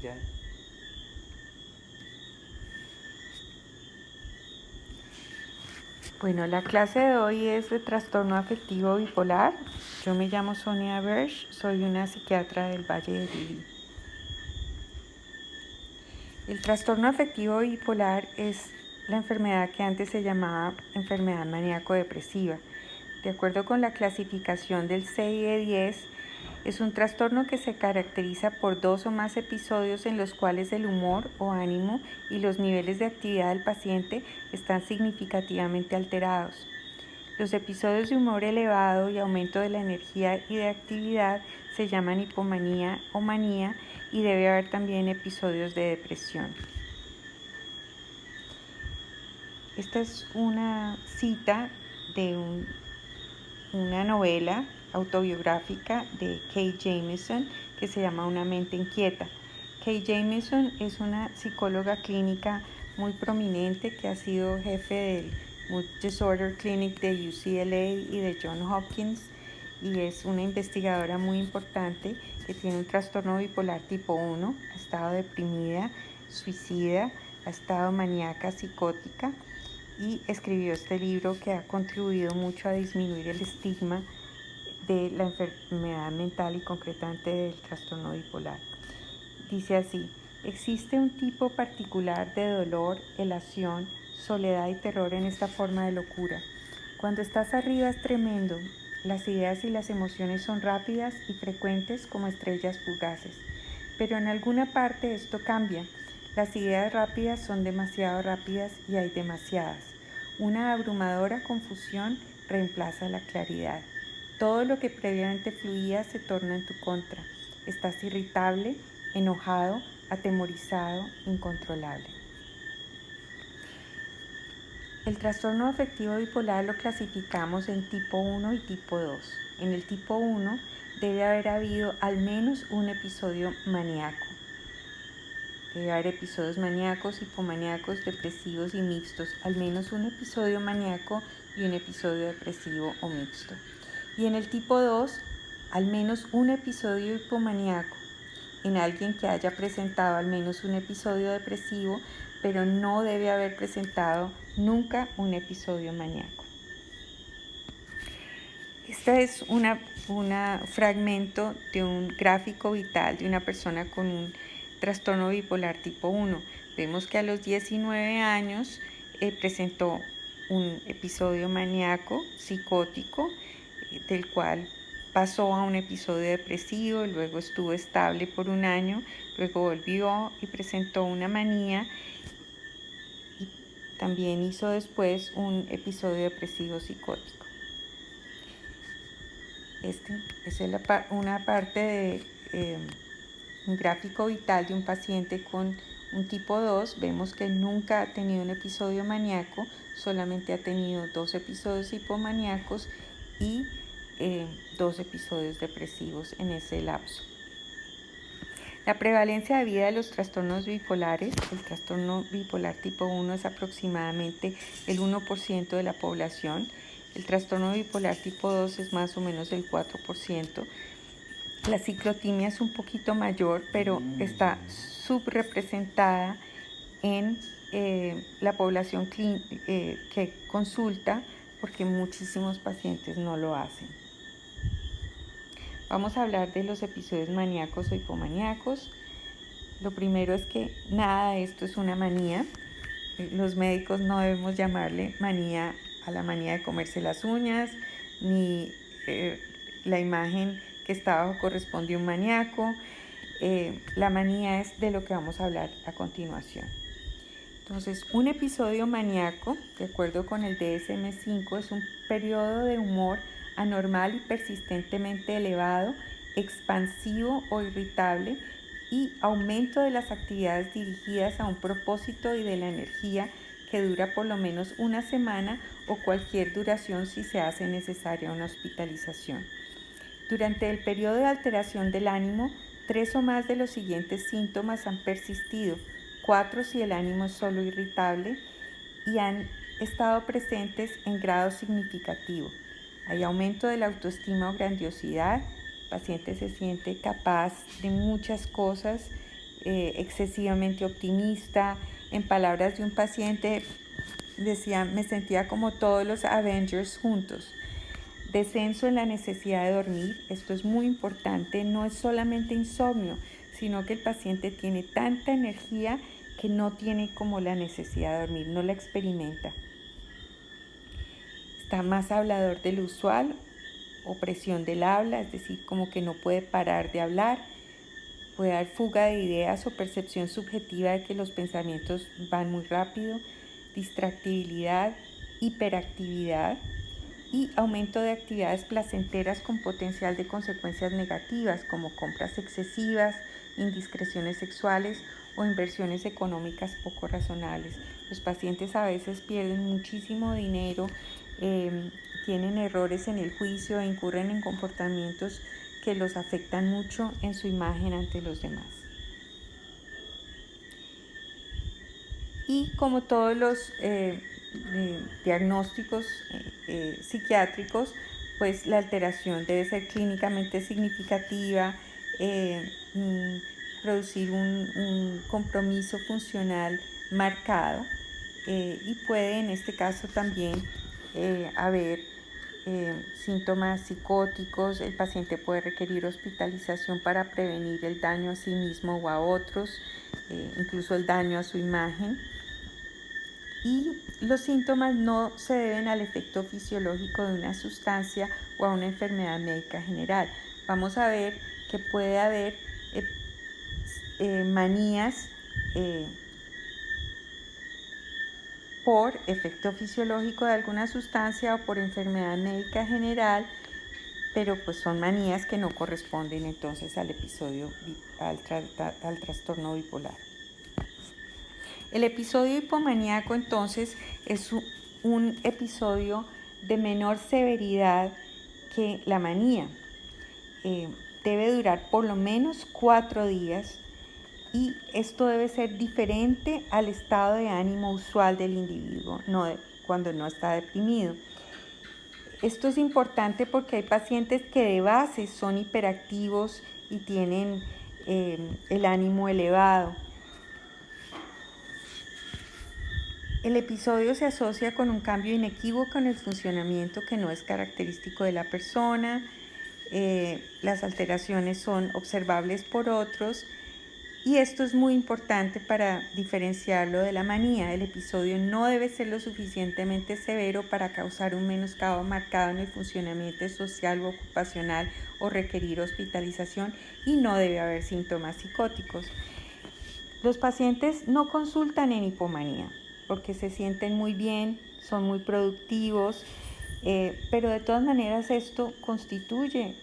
Ya. Bueno, la clase de hoy es de trastorno afectivo bipolar. Yo me llamo Sonia Bersch, soy una psiquiatra del Valle de Lili. El trastorno afectivo bipolar es la enfermedad que antes se llamaba enfermedad maníaco-depresiva. De acuerdo con la clasificación del CIE-10, es un trastorno que se caracteriza por 2 o más episodios en los cuales el humor o ánimo y los niveles de actividad del paciente están significativamente alterados. Los episodios de humor elevado y aumento de la energía y de actividad se llaman hipomanía o manía, y debe haber también episodios de depresión. Esta es una cita de una novela autobiográfica de Kay Jamison que se llama Una mente inquieta. Kay Jamison es una psicóloga clínica muy prominente que ha sido jefe del Mood Disorder Clinic de UCLA y de Johns Hopkins, y es una investigadora muy importante que tiene un trastorno bipolar tipo 1, ha estado deprimida, suicida, ha estado maníaca, psicótica, y escribió este libro que ha contribuido mucho a disminuir el estigma de la enfermedad mental y concretamente del trastorno bipolar. Dice así: existe un tipo particular de dolor, elasión, soledad y terror en esta forma de locura. Cuando estás arriba es tremendo. Las ideas y las emociones son rápidas y frecuentes como estrellas fugaces. Pero en alguna parte esto cambia. Las ideas rápidas son demasiado rápidas y hay demasiadas. Una abrumadora confusión reemplaza la claridad. Todo lo que previamente fluía se torna en tu contra. Estás irritable, enojado, atemorizado, incontrolable. El trastorno afectivo bipolar lo clasificamos en tipo 1 y tipo 2. En el tipo 1 debe haber habido al menos un episodio maníaco. Debe haber episodios maníacos, hipomaníacos, depresivos y mixtos. Al menos un episodio maníaco y un episodio depresivo o mixto. Y en el tipo 2, al menos un episodio hipomaníaco en alguien que haya presentado al menos un episodio depresivo, pero no debe haber presentado nunca un episodio maníaco. Este es un fragmento de un gráfico vital de una persona con un trastorno bipolar tipo 1. Vemos que a los 19 años presentó un episodio maníaco psicótico, del cual pasó a un episodio depresivo, luego estuvo estable por un año, luego volvió y presentó una manía, y también hizo después un episodio depresivo psicótico. Es una parte de un gráfico vital de un paciente con un tipo 2. Vemos que nunca ha tenido un episodio maníaco, solamente ha tenido 2 episodios hipomaníacos y 2 episodios depresivos en ese lapso. La prevalencia de vida de los trastornos bipolares, el trastorno bipolar tipo 1 es aproximadamente el 1% de la población, el trastorno bipolar tipo 2 es más o menos el 4%, la ciclotimia es un poquito mayor, pero está subrepresentada en la población que consulta, porque muchísimos pacientes no lo hacen. Vamos a hablar de los episodios maníacos o hipomaníacos. Lo primero es que nada de esto es una manía. Los médicos no debemos llamarle manía a la manía de comerse las uñas, ni la imagen que está abajo corresponde a un maníaco. La manía es de lo que vamos a hablar a continuación. Entonces, un episodio maníaco, de acuerdo con el DSM-5, es un periodo de humor anormal y persistentemente elevado, expansivo o irritable, y aumento de las actividades dirigidas a un propósito y de la energía, que dura por lo menos una semana o cualquier duración si se hace necesaria una hospitalización. Durante el periodo de alteración del ánimo, 3 o más de los siguientes síntomas han persistido: 4 si el ánimo es solo irritable, y han estado presentes en grado significativo. Hay aumento de la autoestima o grandiosidad, el paciente se siente capaz de muchas cosas excesivamente optimista. En palabras de un paciente, decía, me sentía como todos los Avengers juntos. Descenso en la necesidad de dormir, esto es muy importante, no es solamente insomnio, sino que el paciente tiene tanta energía que no tiene como la necesidad de dormir, no la experimenta. Está más hablador de lo usual, opresión del habla, es decir, como que no puede parar de hablar, puede dar fuga de ideas o percepción subjetiva de que los pensamientos van muy rápido, distractibilidad, hiperactividad y aumento de actividades placenteras con potencial de consecuencias negativas como compras excesivas, indiscreciones sexuales o inversiones económicas poco razonables. Los pacientes a veces pierden muchísimo dinero, tienen errores en el juicio e incurren en comportamientos que los afectan mucho en su imagen ante los demás. Y como todos los diagnósticos psiquiátricos, pues la alteración debe ser clínicamente significativa, producir un compromiso funcional marcado y puede en este caso también haber síntomas psicóticos. El paciente puede requerir hospitalización para prevenir el daño a sí mismo o a otros, incluso el daño a su imagen. Y los síntomas no se deben al efecto fisiológico de una sustancia o a una enfermedad médica general. Vamos a ver que puede haber manías por efecto fisiológico de alguna sustancia o por enfermedad médica general, pero pues son manías que no corresponden entonces al episodio, al trastorno bipolar. El episodio hipomaníaco entonces es un episodio de menor severidad que la manía. Debe durar por lo menos 4 días y esto debe ser diferente al estado de ánimo usual del individuo, cuando no está deprimido. Esto es importante porque hay pacientes que de base son hiperactivos y tienen el ánimo elevado. El episodio se asocia con un cambio inequívoco en el funcionamiento que no es característico de la persona. Las alteraciones son observables por otros y esto es muy importante para diferenciarlo de la manía. El episodio no debe ser lo suficientemente severo para causar un menoscabo marcado en el funcionamiento social o ocupacional o requerir hospitalización y no debe haber síntomas psicóticos. Los pacientes no consultan en hipomanía porque se sienten muy bien, son muy productivos, pero de todas maneras esto constituye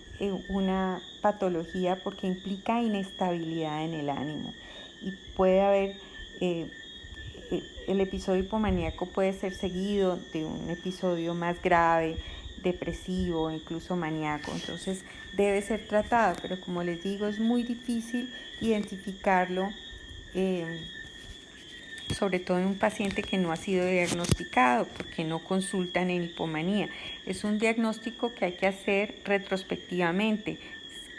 una patología porque implica inestabilidad en el ánimo y puede haber, el episodio hipomaníaco puede ser seguido de un episodio más grave, depresivo, incluso maníaco, entonces debe ser tratado, pero como les digo es muy difícil identificarlo, sobre todo en un paciente que no ha sido diagnosticado porque no consultan en hipomanía. Es un diagnóstico que hay que hacer retrospectivamente.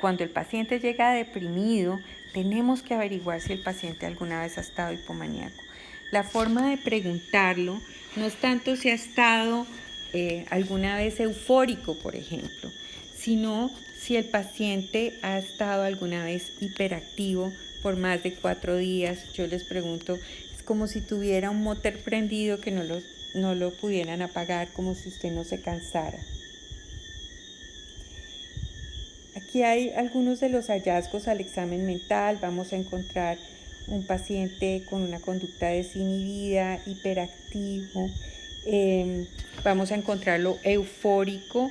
Cuando el paciente llega deprimido, tenemos que averiguar si el paciente alguna vez ha estado hipomaníaco. La forma de preguntarlo no es tanto si ha estado alguna vez eufórico, por ejemplo, sino si el paciente ha estado alguna vez hiperactivo por más de 4 días. Yo les pregunto, como si tuviera un motor prendido que no lo pudieran apagar, como si usted no se cansara. Aquí hay algunos de los hallazgos al examen mental. Vamos a encontrar un paciente con una conducta desinhibida, hiperactivo. Vamos a encontrarlo eufórico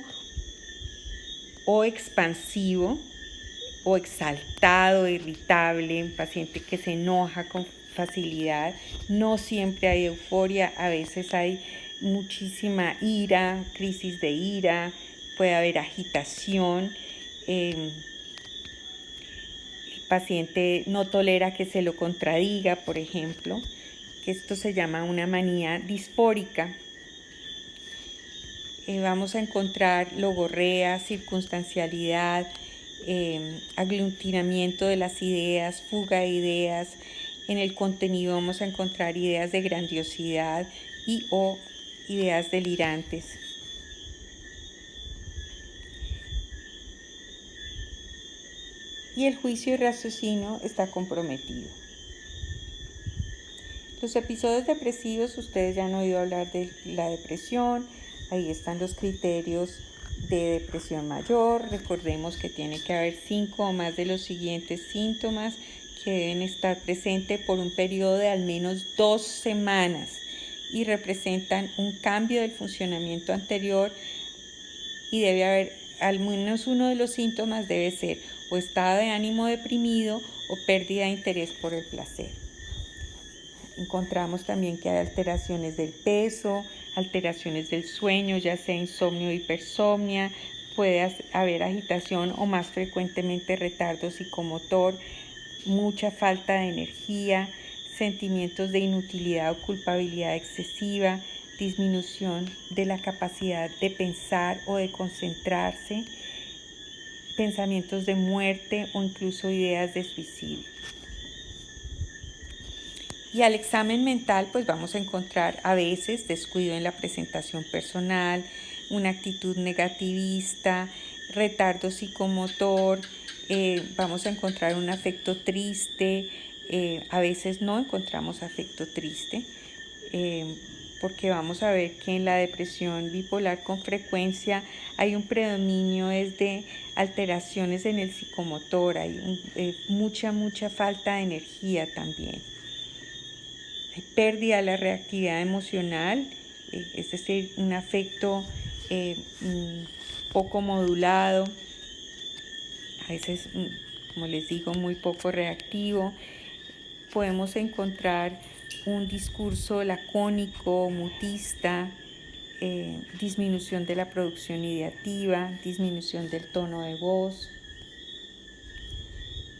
o expansivo o exaltado, irritable, un paciente que se enoja con facilidad. No siempre hay euforia, a veces hay muchísima ira, crisis de ira, puede haber agitación. El paciente no tolera que se lo contradiga, por ejemplo, que esto se llama una manía disfórica. Vamos a encontrar logorrea, circunstancialidad, aglutinamiento de las ideas, fuga de ideas. En el contenido vamos a encontrar ideas de grandiosidad y o ideas delirantes. Y el juicio y raciocinio está comprometido. Los episodios depresivos, ustedes ya han oído hablar de la depresión. Ahí están los criterios de depresión mayor. Recordemos que tiene que haber 5 o más de los siguientes síntomas que deben estar presentes por un periodo de al menos 2 semanas y representan un cambio del funcionamiento anterior, y debe haber al menos uno de los síntomas debe ser o estado de ánimo deprimido o pérdida de interés por el placer. Encontramos también que hay alteraciones del peso, alteraciones del sueño, ya sea insomnio o hipersomnia, puede haber agitación o más frecuentemente retardo psicomotor, mucha falta de energía, sentimientos de inutilidad o culpabilidad excesiva, disminución de la capacidad de pensar o de concentrarse, pensamientos de muerte o incluso ideas de suicidio. Y al examen mental, pues vamos a encontrar a veces descuido en la presentación personal, una actitud negativista, retardo psicomotor, vamos a encontrar un afecto triste, a veces no encontramos afecto triste, porque vamos a ver que en la depresión bipolar con frecuencia hay un predominio de alteraciones en el psicomotor, hay mucha falta de energía también. Hay pérdida de la reactividad emocional, es decir, un afecto poco modulado, a veces, como les digo, muy poco reactivo. Podemos encontrar un discurso lacónico, mutista, disminución de la producción ideativa, disminución del tono de voz.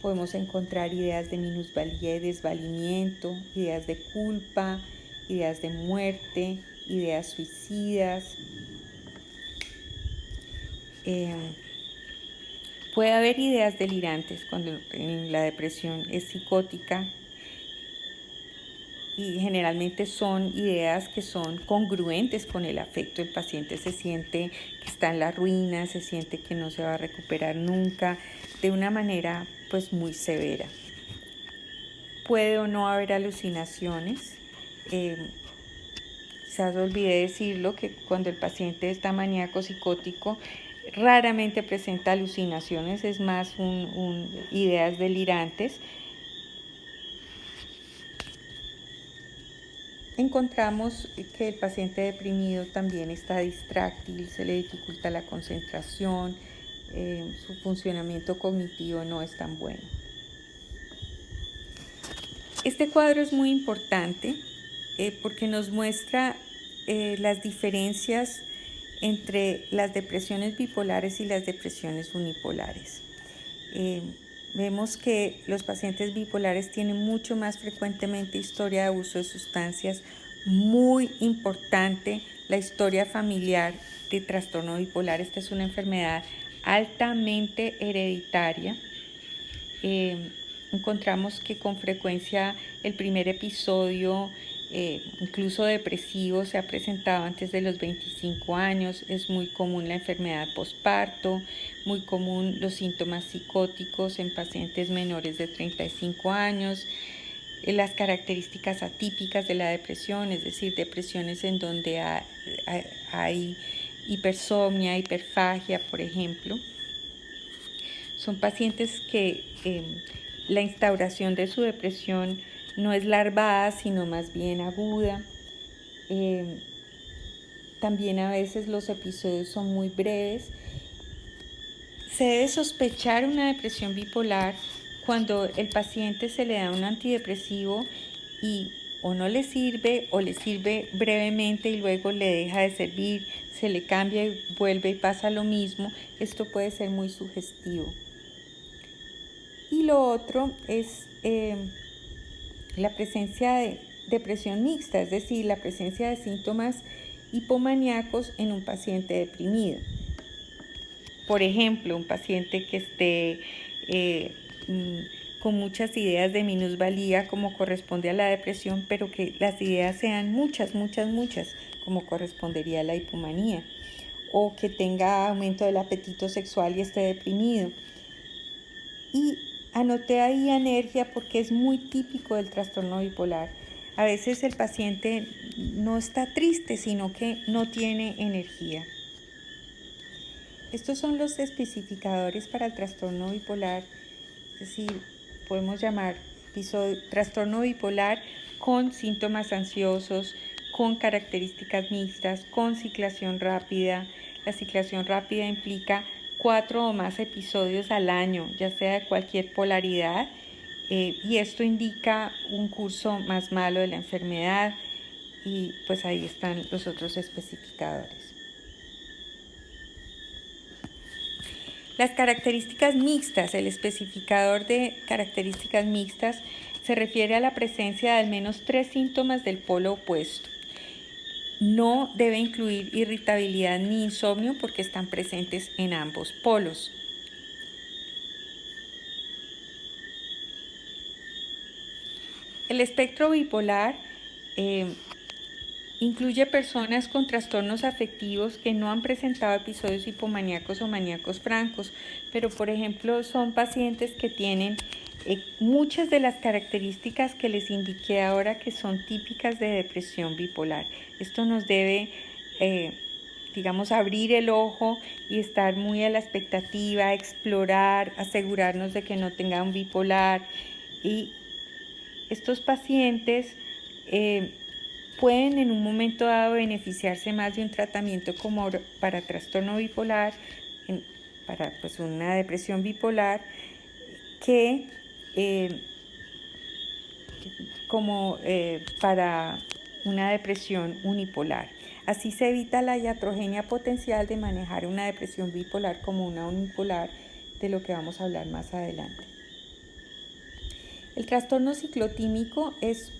Podemos encontrar ideas de minusvalía y desvalimiento, ideas de culpa, ideas de muerte, ideas suicidas. Puede haber ideas delirantes cuando en la depresión es psicótica, y generalmente son ideas que son congruentes con el afecto. El paciente se siente que está en la ruina, se siente que no se va a recuperar nunca, de una manera pues muy severa. Puede o no haber alucinaciones. Quizás olvidé decirlo, que cuando el paciente está maníaco psicótico raramente presenta alucinaciones, es más ideas delirantes. Encontramos que el paciente deprimido también está distráctil, se le dificulta la concentración, su funcionamiento cognitivo no es tan bueno. Este cuadro es muy importante porque nos muestra las diferencias entre las depresiones bipolares y las depresiones unipolares. Vemos que los pacientes bipolares tienen mucho más frecuentemente historia de abuso de sustancias. Muy importante la historia familiar de trastorno bipolar. Esta es una enfermedad altamente hereditaria. Encontramos que con frecuencia el primer episodio, incluso depresivo, se ha presentado antes de los 25 años. Es muy común la enfermedad posparto, muy común los síntomas psicóticos en pacientes menores de 35 años. Las características atípicas de la depresión, es decir, depresiones en donde hay hipersomnia, hiperfagia, por ejemplo. Son pacientes que la instauración de su depresión no es larvada, sino más bien aguda. También a veces los episodios son muy breves. Se debe sospechar una depresión bipolar cuando el paciente se le da un antidepresivo y o no le sirve o le sirve brevemente y luego le deja de servir, se le cambia y vuelve y pasa lo mismo. Esto puede ser muy sugestivo. Y lo otro es la presencia de depresión mixta, es decir, la presencia de síntomas hipomaníacos en un paciente deprimido. por ejemplo, un paciente que esté con muchas ideas de minusvalía como corresponde a la depresión, pero que las ideas sean muchas, como correspondería a la hipomanía, o que tenga aumento del apetito sexual y esté deprimido. Y anoté ahí anergia porque es muy típico del trastorno bipolar. A veces el paciente no está triste, sino que no tiene energía. Estos son los especificadores para el trastorno bipolar, es decir, podemos llamar trastorno bipolar con síntomas ansiosos, con características mixtas, con ciclación rápida. La ciclación rápida implica 4 o más episodios al año, ya sea de cualquier polaridad, y esto indica un curso más malo de la enfermedad, y pues ahí están los otros especificadores. Las características mixtas, el especificador de características mixtas se refiere a la presencia de al menos 3 síntomas del polo opuesto. No debe incluir irritabilidad ni insomnio porque están presentes en ambos polos. El espectro bipolar incluye personas con trastornos afectivos que no han presentado episodios hipomaníacos o maníacos francos, pero por ejemplo son pacientes que tienen muchas de las características que les indiqué ahora que son típicas de depresión bipolar. Esto nos debe, abrir el ojo y estar muy a la expectativa, explorar, asegurarnos de que no tenga un bipolar. Y estos pacientes pueden en un momento dado beneficiarse más de un tratamiento como para trastorno bipolar, para una depresión bipolar, que para una depresión unipolar. Así se evita la iatrogenia potencial de manejar una depresión bipolar como una unipolar, de lo que vamos a hablar más adelante. El trastorno ciclotímico es,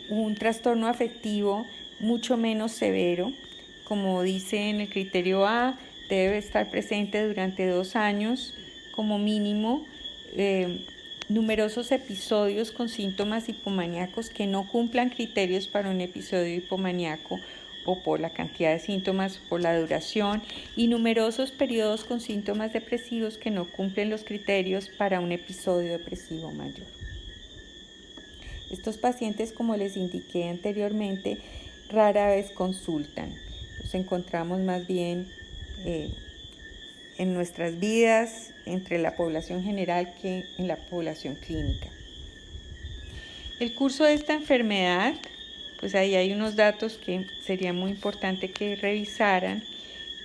un trastorno afectivo mucho menos severo. Como dice en el criterio A, debe estar presente durante 2 años como mínimo. Numerosos episodios con síntomas hipomaníacos que no cumplan criterios para un episodio hipomaníaco, o por la cantidad de síntomas, por la duración, y numerosos periodos con síntomas depresivos que no cumplen los criterios para un episodio depresivo mayor. Estos pacientes, como les indiqué anteriormente, rara vez consultan. Los encontramos más bien en nuestras vidas, entre la población general que en la población clínica. El curso de esta enfermedad, pues ahí hay unos datos que sería muy importante que revisaran.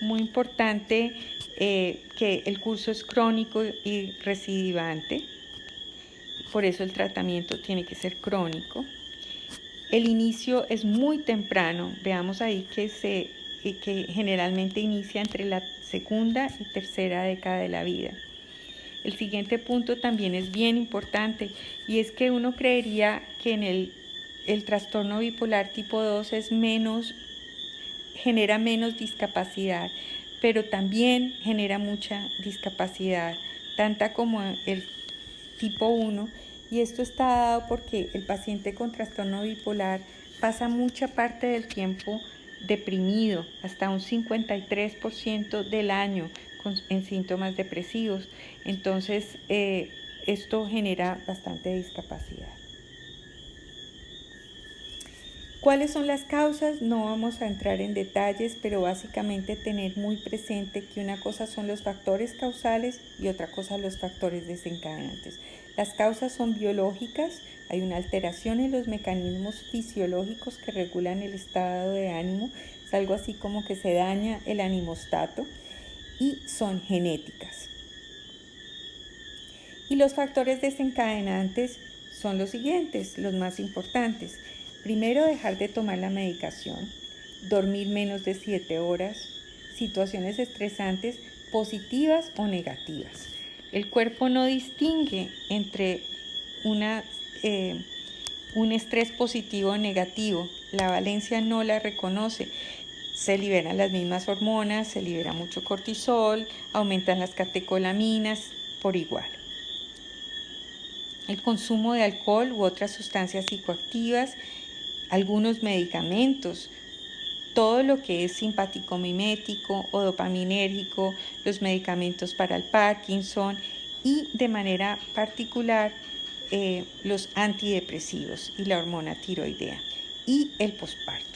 Muy importante que el curso es crónico y recidivante, por eso el tratamiento tiene que ser crónico. El inicio es muy temprano, veamos ahí que generalmente inicia entre la segunda y tercera década de la vida. El siguiente punto también es bien importante, y es que uno creería que en el trastorno bipolar tipo 2 genera menos discapacidad, pero también genera mucha discapacidad, tanta como el tipo 1, y esto está dado porque el paciente con trastorno bipolar pasa mucha parte del tiempo deprimido, hasta un 53% del año en síntomas depresivos. Entonces, esto genera bastante discapacidad. ¿Cuáles son las causas? No vamos a entrar en detalles, pero básicamente tener muy presente que una cosa son los factores causales y otra cosa los factores desencadenantes. Las causas son biológicas, hay una alteración en los mecanismos fisiológicos que regulan el estado de ánimo, es algo así como que se daña el animostato, y son genéticas. Y los factores desencadenantes son los siguientes, los más importantes. Primero, dejar de tomar la medicación, dormir menos de 7 horas, situaciones estresantes positivas o negativas. El cuerpo no distingue entre un estrés positivo o negativo, la valencia no la reconoce. se liberan las mismas hormonas, se libera mucho cortisol, aumentan las catecolaminas por igual. El consumo de alcohol u otras sustancias psicoactivas, algunos medicamentos, todo lo que es simpático mimético o dopaminérgico, los medicamentos para el Parkinson y de manera particular los antidepresivos y la hormona tiroidea y el posparto.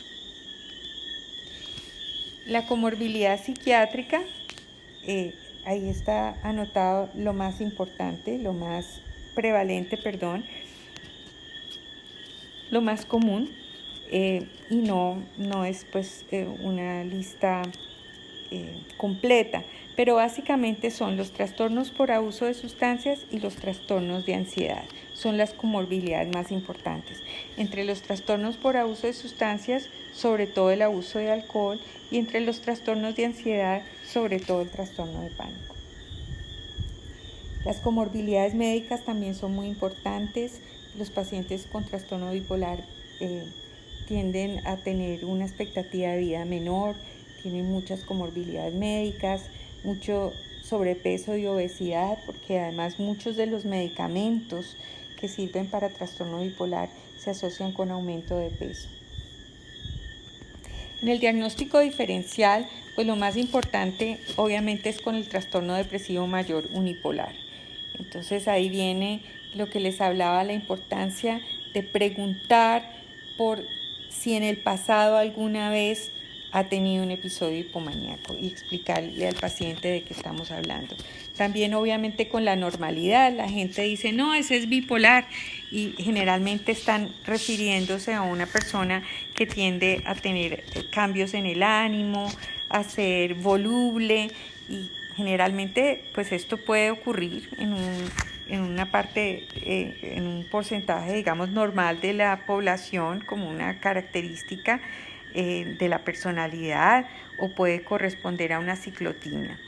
La comorbilidad psiquiátrica, ahí está anotado lo más importante, lo más prevalente, lo más común, y no es pues una lista completa, pero básicamente son los trastornos por abuso de sustancias y los trastornos de ansiedad. Son las comorbilidades más importantes. Entre los trastornos por abuso de sustancias, sobre todo el abuso de alcohol, y entre los trastornos de ansiedad, sobre todo el trastorno de pánico. Las comorbilidades médicas también son muy importantes. Los pacientes con trastorno bipolar tienden a tener una expectativa de vida menor, tienen muchas comorbilidades médicas, mucho sobrepeso y obesidad, porque además muchos de los medicamentos que sirven para trastorno bipolar se asocian con aumento de peso. En el diagnóstico diferencial, pues lo más importante obviamente es con el trastorno depresivo mayor unipolar. Entonces ahí viene lo que les hablaba, la importancia de preguntar por si en el pasado alguna vez ha tenido un episodio hipomaníaco y explicarle al paciente de qué estamos hablando. También obviamente con la normalidad, la gente dice, no, ese es bipolar, y generalmente están refiriéndose a una persona que tiende a tener cambios en el ánimo, a ser voluble, y generalmente pues esto puede ocurrir en una parte, en un porcentaje digamos normal de la población como una característica de la personalidad, o puede corresponder a una ciclotimia.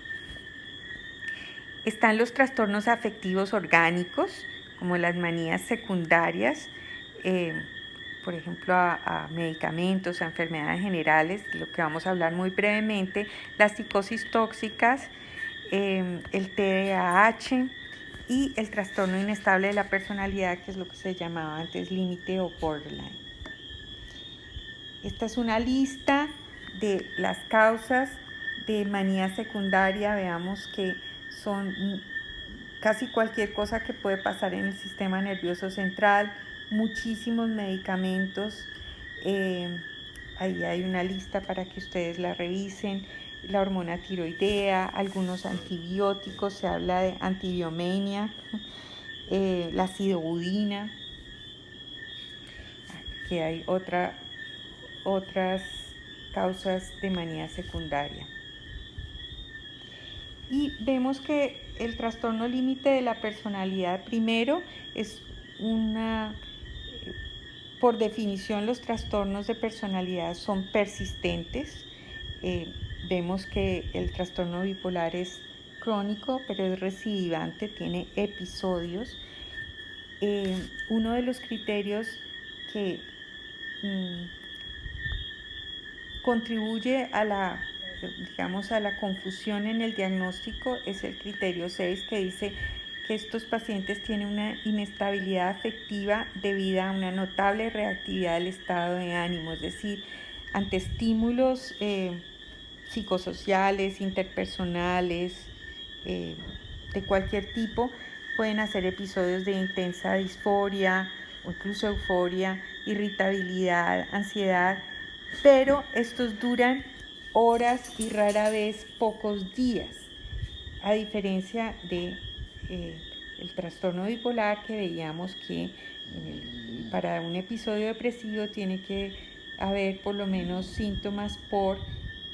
Están los trastornos afectivos orgánicos, como las manías secundarias, por ejemplo a medicamentos, a enfermedades generales, de lo que vamos a hablar muy brevemente, las psicosis tóxicas, el TDAH y el trastorno inestable de la personalidad, que es lo que se llamaba antes límite o borderline. Esta es una lista de las causas de manía secundaria. Veamos que son casi cualquier cosa que puede pasar en el sistema nervioso central, muchísimos medicamentos. Ahí hay una lista para que ustedes la revisen. La hormona tiroidea, algunos antibióticos, se habla de antibiomania, la sidobudina. Aquí hay otras causas de manía secundaria. Y vemos que el trastorno límite de la personalidad primero es por definición los trastornos de personalidad son persistentes. Vemos que el trastorno bipolar es crónico, pero es recidivante, tiene episodios. Uno de los criterios que contribuye a la confusión en el diagnóstico es el criterio 6, que dice que estos pacientes tienen una inestabilidad afectiva debida a una notable reactividad del estado de ánimo, es decir, ante estímulos psicosociales, interpersonales, de cualquier tipo, pueden hacer episodios de intensa disforia o incluso euforia, irritabilidad, ansiedad, pero estos duran horas y rara vez pocos días, a diferencia de el trastorno bipolar, que veíamos que para un episodio depresivo tiene que haber por lo menos síntomas por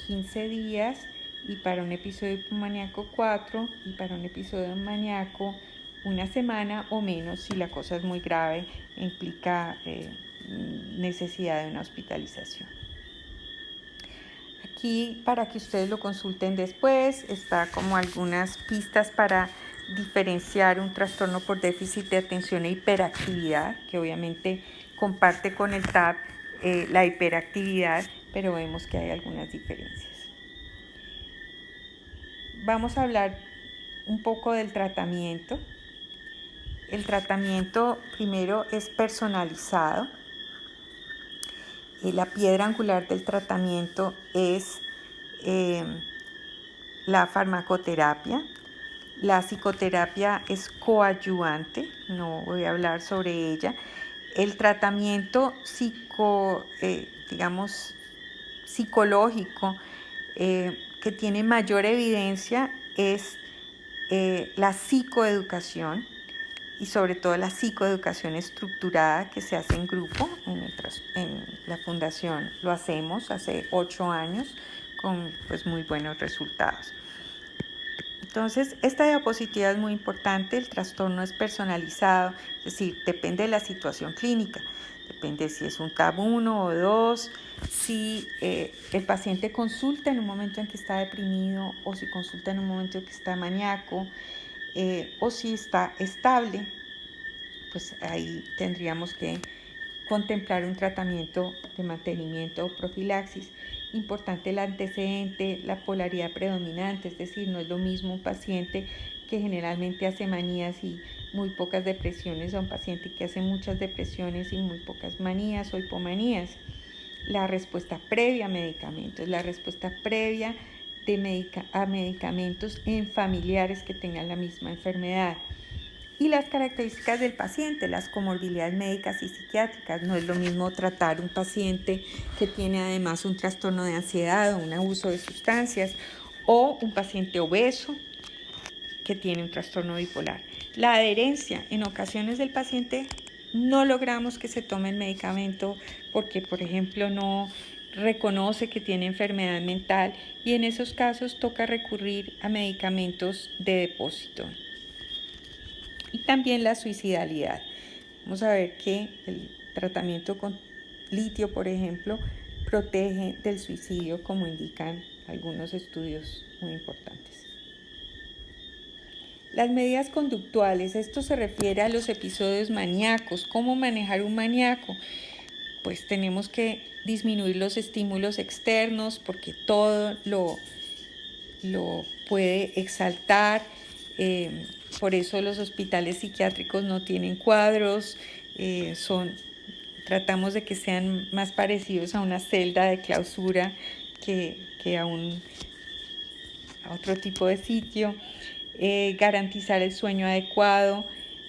15 días, y para un episodio hipomaníaco 4, y para un episodio maníaco una semana o menos si la cosa es muy grave e implica necesidad de una hospitalización. Aquí, para que ustedes lo consulten después, está como algunas pistas para diferenciar un trastorno por déficit de atención e hiperactividad, que obviamente comparte con el TAP la hiperactividad, pero vemos que hay algunas diferencias. Vamos a hablar un poco del tratamiento. El tratamiento primero es personalizado. La piedra angular del tratamiento es la farmacoterapia. La psicoterapia es coadyuvante, no voy a hablar sobre ella. El tratamiento psicológico que tiene mayor evidencia es la psicoeducación, y sobre todo la psicoeducación estructurada que se hace en grupo. En la fundación lo hacemos hace 8 años con pues muy buenos resultados. Entonces, esta diapositiva es muy importante. El trastorno es personalizado, es decir, depende de la situación clínica, depende si es un TAB 1 o 2, si el paciente consulta en un momento en que está deprimido o si consulta en un momento en que está maníaco, o si está estable, pues ahí tendríamos que contemplar un tratamiento de mantenimiento o profilaxis. Importante el antecedente, la polaridad predominante, es decir, no es lo mismo un paciente que generalmente hace manías y muy pocas depresiones a un paciente que hace muchas depresiones y muy pocas manías o hipomanías. La respuesta previa a medicamentos, la respuesta previa a medicamentos en familiares que tengan la misma enfermedad. Y las características del paciente, las comorbilidades médicas y psiquiátricas. No es lo mismo tratar un paciente que tiene además un trastorno de ansiedad o un abuso de sustancias, o un paciente obeso que tiene un trastorno bipolar. La adherencia, en ocasiones el paciente no logramos que se tome el medicamento porque, por ejemplo, no reconoce que tiene enfermedad mental, y en esos casos toca recurrir a medicamentos de depósito. Y también la suicidalidad. Vamos a ver que el tratamiento con litio, por ejemplo, protege del suicidio, como indican algunos estudios muy importantes. Las medidas conductuales, esto se refiere a los episodios maníacos. ¿Cómo manejar un maníaco? Pues tenemos que disminuir los estímulos externos porque todo lo puede exaltar. Por eso los hospitales psiquiátricos no tienen cuadros, tratamos de que sean más parecidos a una celda de clausura que a otro tipo de sitio. Garantizar el sueño adecuado.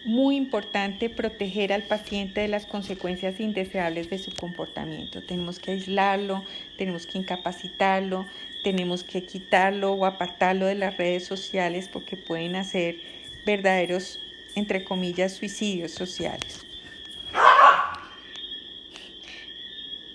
Muy importante proteger al paciente de las consecuencias indeseables de su comportamiento. Tenemos que aislarlo, tenemos que incapacitarlo, tenemos que quitarlo o apartarlo de las redes sociales porque pueden hacer verdaderos, entre comillas, suicidios sociales.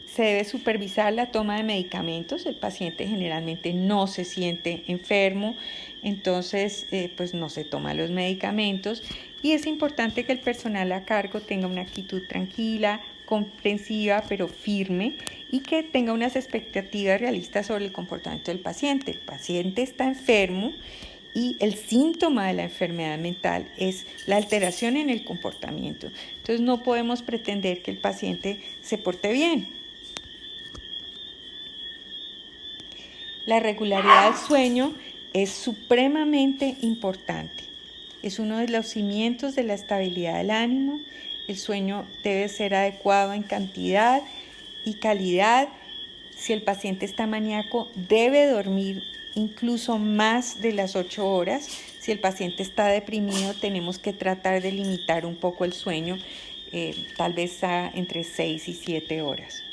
Se debe supervisar la toma de medicamentos. El paciente generalmente no se siente enfermo, entonces pues no se toma los medicamentos, y es importante que el personal a cargo tenga una actitud tranquila, comprensiva pero firme, y que tenga unas expectativas realistas sobre el comportamiento del paciente. El paciente está enfermo y el síntoma de la enfermedad mental es la alteración en el comportamiento. Entonces no podemos pretender que el paciente se porte bien. La regularidad del sueño es supremamente importante. Es uno de los cimientos de la estabilidad del ánimo. El sueño debe ser adecuado en cantidad y calidad. Si el paciente está maníaco, debe dormir incluso más de las 8 horas. Si el paciente está deprimido, tenemos que tratar de limitar un poco el sueño, tal vez entre 6 y 7 horas.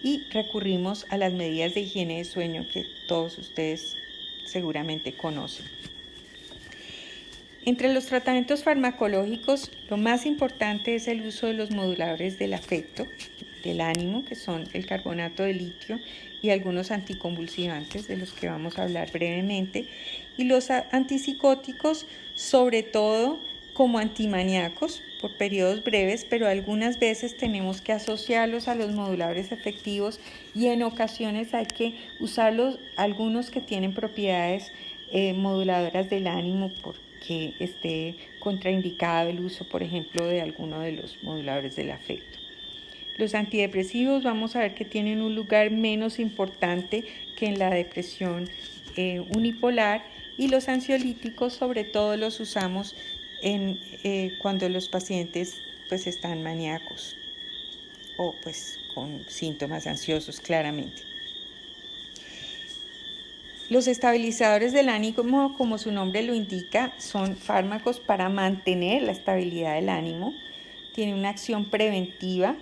Y recurrimos a las medidas de higiene de sueño que todos ustedes seguramente conocen. Entre los tratamientos farmacológicos, lo más importante es el uso de los moduladores del afecto, del ánimo, que son el carbonato de litio y algunos anticonvulsivantes, de los que vamos a hablar brevemente, y los antipsicóticos, sobre todo como antimaníacos, por periodos breves, pero algunas veces tenemos que asociarlos a los moduladores afectivos, y en ocasiones hay que usarlos, algunos que tienen propiedades moduladoras del ánimo, porque esté contraindicado el uso, por ejemplo, de alguno de los moduladores del afecto. Los antidepresivos vamos a ver que tienen un lugar menos importante que en la depresión unipolar, y los ansiolíticos sobre todo los usamos cuando los pacientes pues están maníacos o pues con síntomas ansiosos claramente. Los estabilizadores del ánimo, como su nombre lo indica, son fármacos para mantener la estabilidad del ánimo, tienen una acción preventiva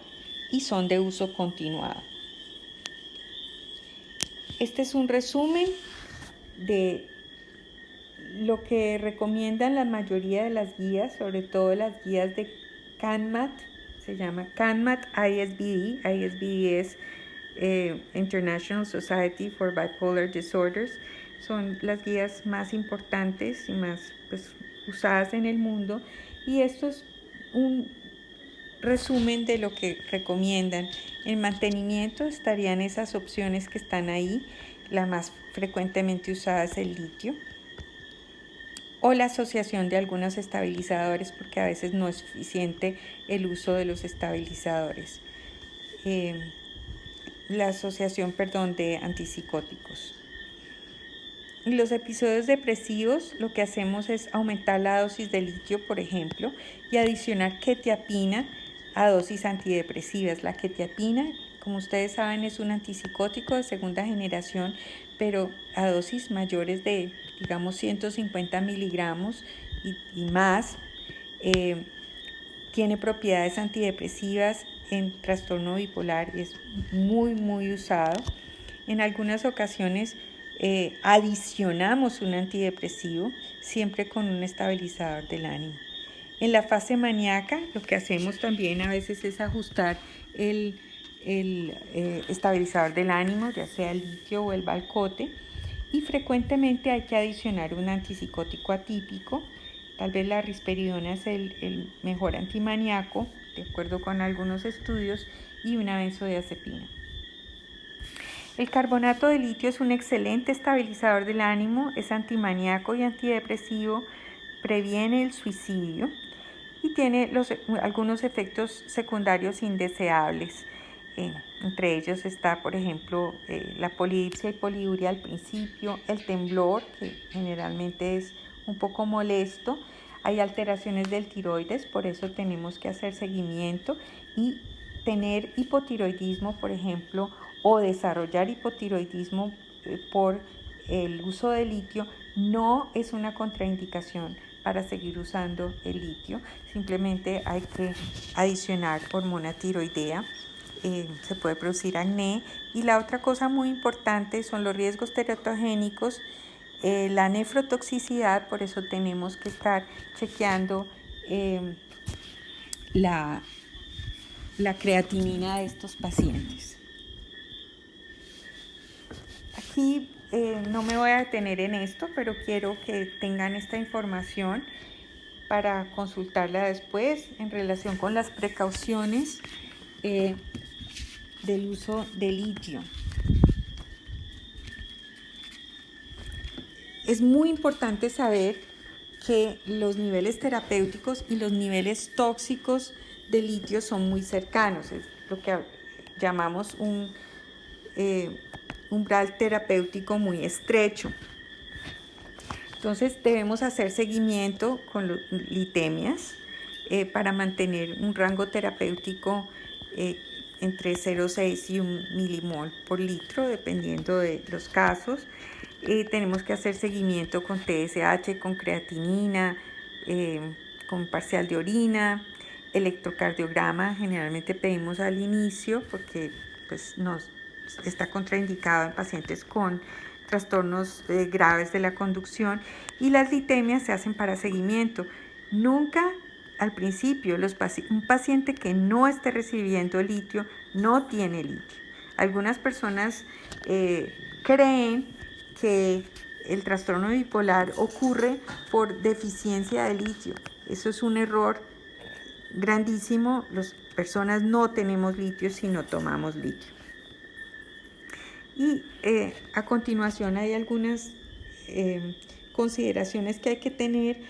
y son de uso continuado. Este es un resumen de lo que recomiendan la mayoría de las guías, sobre todo las guías de CANMAT, se llama CANMAT ISBD. ISBD es International Society for Bipolar Disorders. Son las guías más importantes y más usadas en el mundo, y esto es un resumen de lo que recomiendan. En mantenimiento estarían esas opciones que están ahí. La más frecuentemente usada es el litio, o la asociación de algunos estabilizadores, porque a veces no es suficiente el uso de los estabilizadores. La asociación, de antipsicóticos. En los episodios depresivos lo que hacemos es aumentar la dosis de litio, por ejemplo, y adicionar quetiapina a dosis antidepresivas. La quetiapina, como ustedes saben, es un antipsicótico de segunda generación, pero a dosis mayores de, digamos, 150 miligramos y más. Tiene propiedades antidepresivas en trastorno bipolar y es muy, muy usado. En algunas ocasiones adicionamos un antidepresivo, siempre con un estabilizador del ánimo. En la fase maníaca, lo que hacemos también a veces es ajustar el estabilizador del ánimo, ya sea el litio o el Valcote, y frecuentemente hay que adicionar un antipsicótico atípico. Tal vez la risperidona es el mejor antimaníaco, de acuerdo con algunos estudios, y una benzodiazepina. El carbonato de litio es un excelente estabilizador del ánimo, es antimaníaco y antidepresivo, previene el suicidio y tiene algunos efectos secundarios indeseables. Entre ellos está, por ejemplo, la polidipsia y poliuria al principio, el temblor, que generalmente es un poco molesto. Hay alteraciones del tiroides, por eso tenemos que hacer seguimiento, y tener hipotiroidismo, por ejemplo, o desarrollar hipotiroidismo por el uso de litio no es una contraindicación para seguir usando el litio. Simplemente hay que adicionar hormona tiroidea. Se puede producir acné. Y la otra cosa muy importante son los riesgos teratogénicos, la nefrotoxicidad, por eso tenemos que estar chequeando la creatinina de estos pacientes. Aquí no me voy a detener en esto, pero quiero que tengan esta información para consultarla después en relación con las precauciones del uso de litio. Es muy importante saber que los niveles terapéuticos y los niveles tóxicos de litio son muy cercanos, es lo que llamamos un umbral terapéutico muy estrecho. Entonces debemos hacer seguimiento con las litemias para mantener un rango terapéutico entre 0,6 y 1 milimol por litro, dependiendo de los casos. Tenemos que hacer seguimiento con TSH, con creatinina, con parcial de orina, electrocardiograma. Generalmente pedimos al inicio porque nos está contraindicado en pacientes con trastornos graves de la conducción, y las litemias se hacen para seguimiento. Nunca al principio, un paciente que no esté recibiendo litio no tiene litio. Algunas personas creen que el trastorno bipolar ocurre por deficiencia de litio. Eso es un error grandísimo. Las personas no tenemos litio si no tomamos litio. Y a continuación hay algunas consideraciones que hay que tener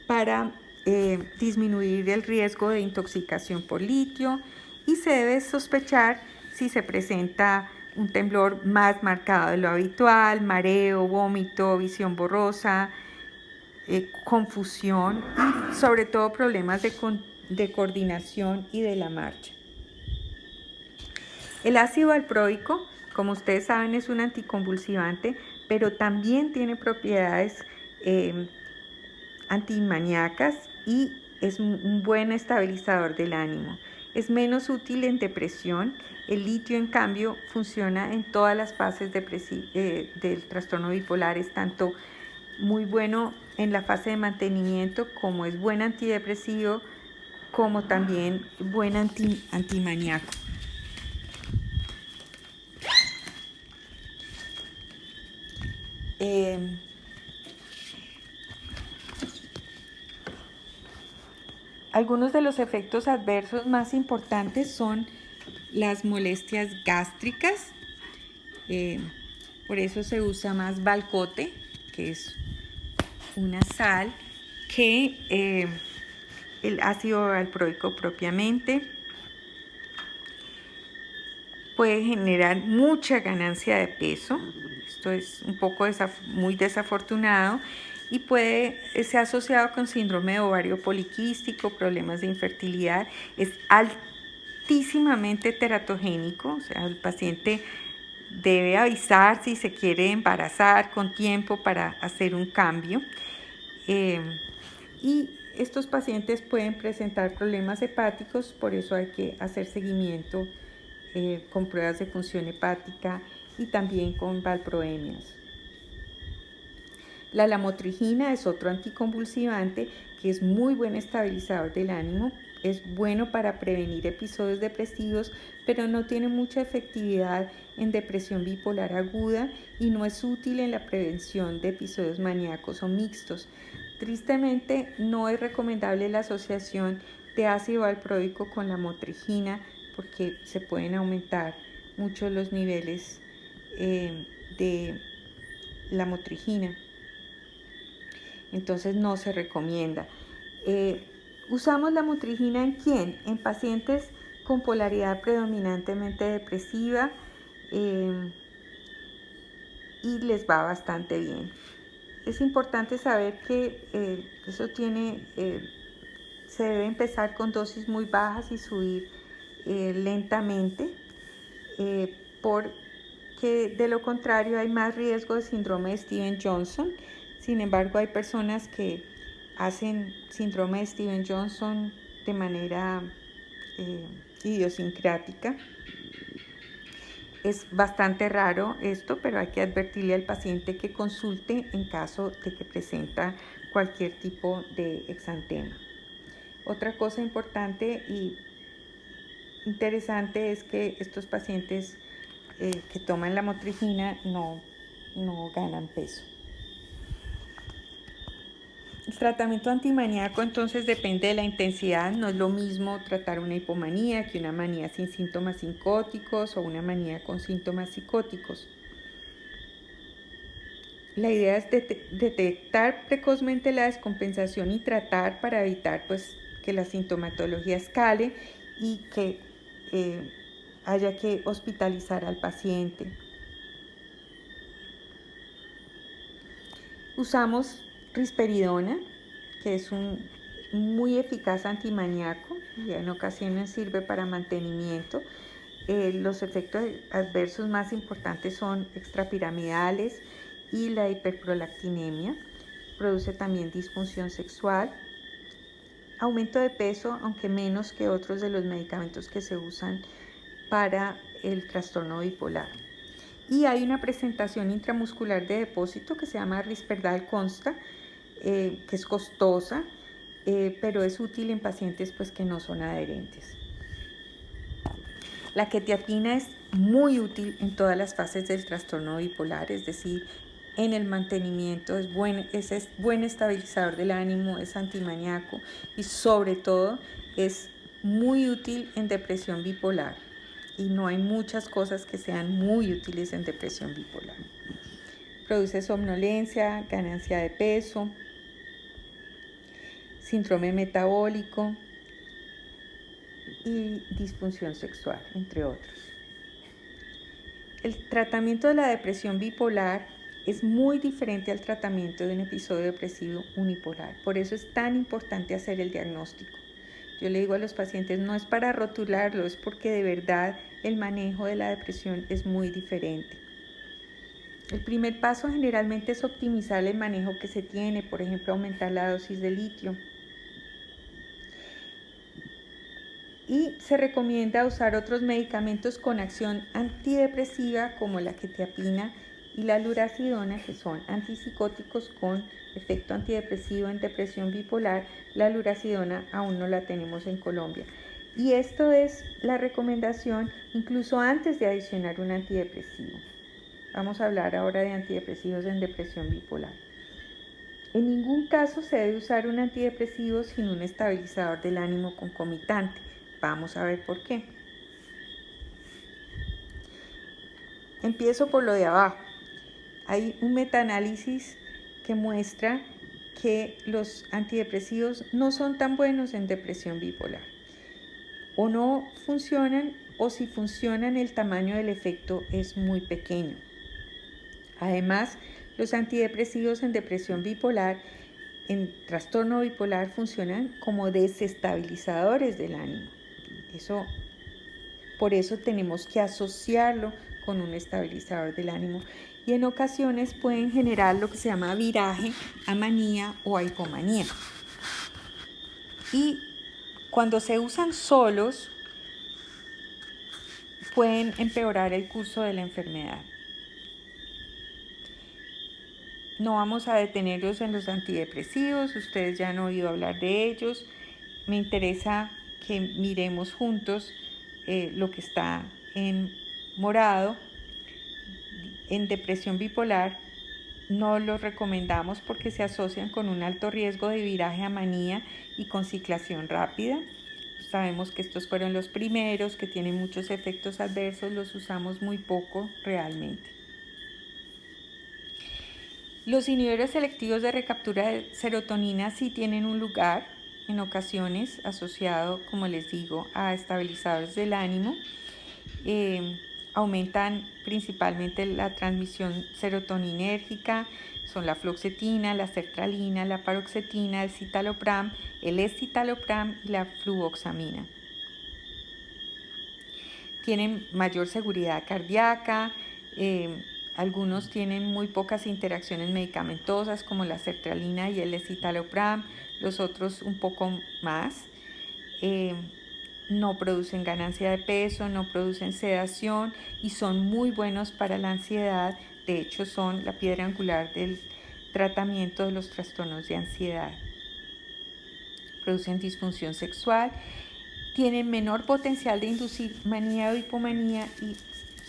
para disminuir el riesgo de intoxicación por litio. y se debe sospechar si se presenta un temblor más marcado de lo habitual, mareo, vómito, visión borrosa, confusión y sobre todo problemas de coordinación y de la marcha. El ácido valproico, como ustedes saben, es un anticonvulsivante, pero también tiene propiedades antimaníacas y es un buen estabilizador del ánimo. Es menos útil en depresión. El litio, en cambio, funciona en todas las fases del trastorno bipolar. Es tanto muy bueno en la fase de mantenimiento, como es buen antidepresivo, como también buen antimaníaco. Algunos de los efectos adversos más importantes son las molestias gástricas. Por eso se usa más Valcote, que es una sal, que el ácido valproico propiamente. Puede generar mucha ganancia de peso. Esto es un poco muy desafortunado y puede ser asociado con síndrome de ovario poliquístico, problemas de infertilidad. Es altísimamente teratogénico, o sea, el paciente debe avisar si se quiere embarazar con tiempo para hacer un cambio. Y estos pacientes pueden presentar problemas hepáticos, por eso hay que hacer seguimiento con pruebas de función hepática y también con valproemias. La lamotrigina es otro anticonvulsivante que es muy buen estabilizador del ánimo, es bueno para prevenir episodios depresivos, pero no tiene mucha efectividad en depresión bipolar aguda y no es útil en la prevención de episodios maníacos o mixtos. Tristemente, no es recomendable la asociación de ácido valproico con lamotrigina porque se pueden aumentar mucho los niveles de lamotrigina. Entonces no se recomienda. ¿Usamos la lamotrigina en quién? En pacientes con polaridad predominantemente depresiva y les va bastante bien. Es importante saber que eso se debe empezar con dosis muy bajas y subir lentamente, porque de lo contrario hay más riesgo de síndrome de Stevens-Johnson. Sin embargo, hay personas que hacen síndrome de Stevens-Johnson de manera idiosincrática. Es bastante raro esto, pero hay que advertirle al paciente que consulte en caso de que presenta cualquier tipo de exantema. Otra cosa importante y interesante es que estos pacientes que toman la lamotrigina no ganan peso. El tratamiento antimaníaco entonces depende de la intensidad. No es lo mismo tratar una hipomanía que una manía sin síntomas psicóticos o una manía con síntomas psicóticos. La idea es detectar precozmente la descompensación y tratar para evitar que la sintomatología escale y que haya que hospitalizar al paciente. Usamos risperidona, que es un muy eficaz antimaníaco y en ocasiones sirve para mantenimiento. Los efectos adversos más importantes son extrapiramidales y la hiperprolactinemia. Produce también disfunción sexual, aumento de peso, aunque menos que otros de los medicamentos que se usan para el trastorno bipolar. Y hay una presentación intramuscular de depósito que se llama Risperdal Consta, que es costosa, pero es útil en pacientes que no son adherentes. La quetiapina es muy útil en todas las fases del trastorno bipolar, es decir, en el mantenimiento, es buen estabilizador del ánimo, es antimaníaco y sobre todo es muy útil en depresión bipolar. Y no hay muchas cosas que sean muy útiles en depresión bipolar. Produce somnolencia, ganancia de peso, síndrome metabólico, y disfunción sexual, entre otros. El tratamiento de la depresión bipolar es muy diferente al tratamiento de un episodio depresivo unipolar. Por eso es tan importante hacer el diagnóstico. Yo le digo a los pacientes, no es para rotularlo, es porque de verdad el manejo de la depresión es muy diferente. El primer paso generalmente es optimizar el manejo que se tiene, por ejemplo, aumentar la dosis de litio. Y se recomienda usar otros medicamentos con acción antidepresiva como la quetiapina y la lurasidona, que son antipsicóticos con efecto antidepresivo en depresión bipolar. La lurasidona aún no la tenemos en Colombia. Y esto es la recomendación incluso antes de adicionar un antidepresivo. Vamos a hablar ahora de antidepresivos en depresión bipolar. En ningún caso se debe usar un antidepresivo sin un estabilizador del ánimo concomitante. Vamos a ver por qué. Empiezo por lo de abajo. Hay un metaanálisis que muestra que los antidepresivos no son tan buenos en depresión bipolar. O no funcionan, o si funcionan, el tamaño del efecto es muy pequeño. Además, los antidepresivos en depresión bipolar, en trastorno bipolar, funcionan como desestabilizadores del ánimo. Por eso tenemos que asociarlo con un estabilizador del ánimo. Y en ocasiones pueden generar lo que se llama viraje a manía o a hipomanía. Y cuando se usan solos, pueden empeorar el curso de la enfermedad. No vamos a detenerlos en los antidepresivos, ustedes ya han oído hablar de ellos. Me interesa que miremos juntos lo que está en morado. En depresión bipolar no los recomendamos porque se asocian con un alto riesgo de viraje a manía y con ciclación rápida. Sabemos que estos fueron los primeros, que tienen muchos efectos adversos, los usamos muy poco realmente. Los inhibidores selectivos de recaptura de serotonina sí tienen un lugar, en ocasiones asociado, como les digo, a estabilizadores del ánimo. Aumentan principalmente la transmisión serotoninérgica, son la fluoxetina, la sertralina, la paroxetina, el citalopram, el escitalopram y la fluvoxamina. Tienen mayor seguridad cardíaca, algunos tienen muy pocas interacciones medicamentosas como la sertralina y el escitalopram, los otros un poco más. No producen ganancia de peso, no producen sedación y son muy buenos para la ansiedad. De hecho, son la piedra angular del tratamiento de los trastornos de ansiedad. Producen disfunción sexual, tienen menor potencial de inducir manía o hipomanía y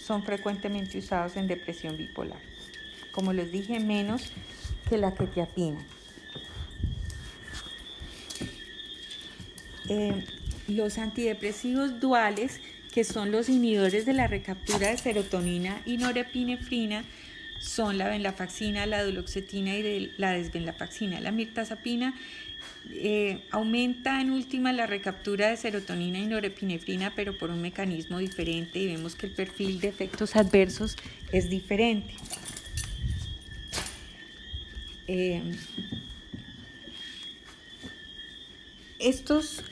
son frecuentemente usados en depresión bipolar. Como les dije, menos que la quetiapina. Los antidepresivos duales, que son los inhibidores de la recaptura de serotonina y norepinefrina, son la venlafaxina, la duloxetina y la desvenlafaxina. La mirtazapina aumenta en última la recaptura de serotonina y norepinefrina, pero por un mecanismo diferente, y vemos que el perfil de efectos adversos es diferente. Estos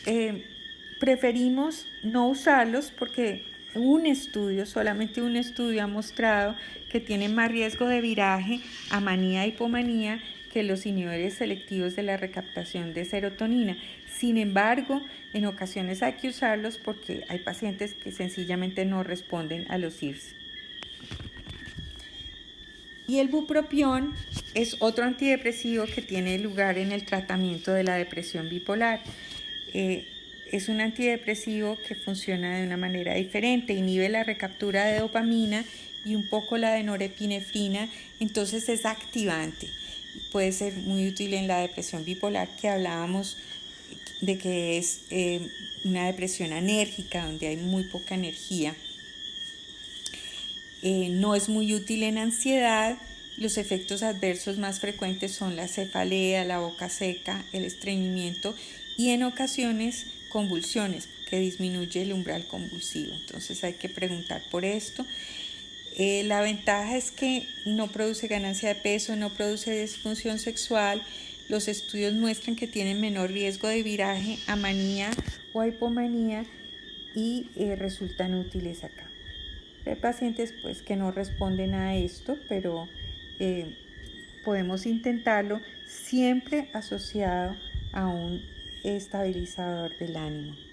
preferimos no usarlos porque solamente un estudio ha mostrado que tienen más riesgo de viraje a manía e hipomanía que los inhibidores selectivos de la recaptación de serotonina. Sin embargo, en ocasiones hay que usarlos porque hay pacientes que sencillamente no responden a los IRS. Y el bupropión es otro antidepresivo que tiene lugar en el tratamiento de la depresión bipolar. Es un antidepresivo que funciona de una manera diferente, inhibe la recaptura de dopamina y un poco la de norepinefrina, entonces es activante. Puede ser muy útil en la depresión bipolar, que hablábamos de que es una depresión anérgica, donde hay muy poca energía. No es muy útil en ansiedad. Los efectos adversos más frecuentes son la cefalea, la boca seca, el estreñimiento y en ocasiones convulsiones, que disminuye el umbral convulsivo. Entonces hay que preguntar por esto. La ventaja es que no produce ganancia de peso, no produce disfunción sexual. Los estudios muestran que tienen menor riesgo de viraje a manía o a hipomanía y resultan útiles acá. Hay pacientes pues que no responden a esto, pero podemos intentarlo siempre asociado a un estabilizador del ánimo.